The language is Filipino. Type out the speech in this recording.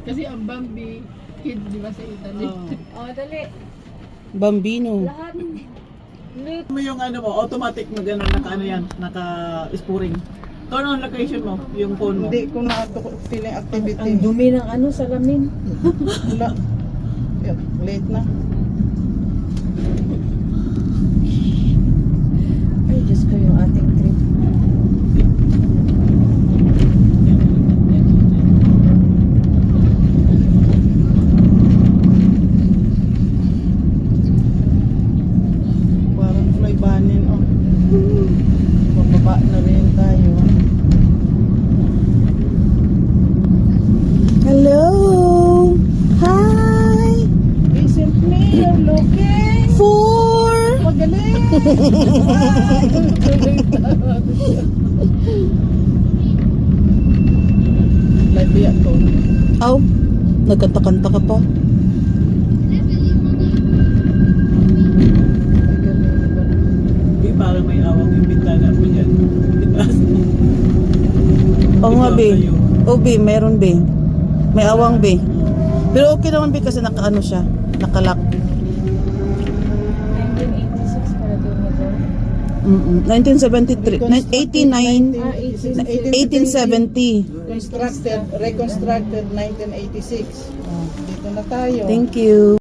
Kasi ang Bambi kid, di ba sa Italy? Oh, dali. Bambino. Lahat. Lit. Mo yung ano mo, automatic mo gano'n, naka ano yan, naka-spuring. Turn on location mo, yung phone mo. Hindi ko na ito feeling activity. Ang dumi ng ano, salamin. Wala. Late na. Ay, Diyos ko, yung ating trip. Parang fly banin. Oh. Bababa na rin tayo. Hello! Hi! Isn't me you're looking for? Magaling! Live biyak ko. Aw, nagkanta-kanta ka pa. Di parang may awang yung bintana mo dyan. Itaas mo. Oo nga, Ikaw be. sa'yo. O, be, meron, be. May awang, be. Pero okay naman, be, kasi nakaano siya. Nakalock. 1986 para doon na doon. 1973. 89. 1870. Reconstructed 1986. Dito na tayo. Thank you.